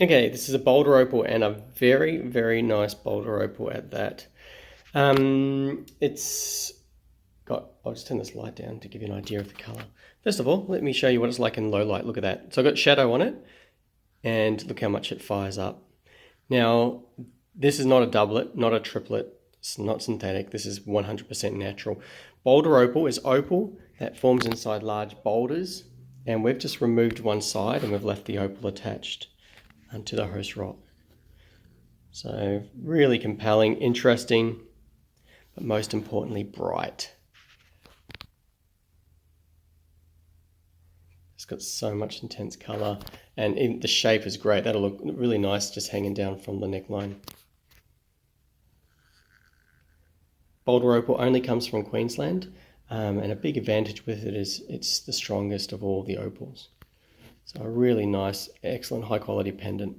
Okay, this is a Boulder Opal and a very, very nice Boulder Opal at that. It's got, I'll just turn this light down to give you an idea of the color. First of all, let me show you what it's like in low light. Look at that. So I've got shadow on it and look how much it fires up. Now, this is not a doublet, not a triplet. It's not synthetic. This is 100% natural. Boulder Opal is opal that forms inside large boulders, and we've just removed one side and we've left the opal attached to the host rock. So really compelling, interesting, but most importantly, bright. It's got so much intense color, and even the shape is great. That'll look really nice just hanging down from the neckline. Boulder Opal only comes from Queensland, and a big advantage with it is it's the strongest of all the opals. So a really nice, excellent, high quality pendant.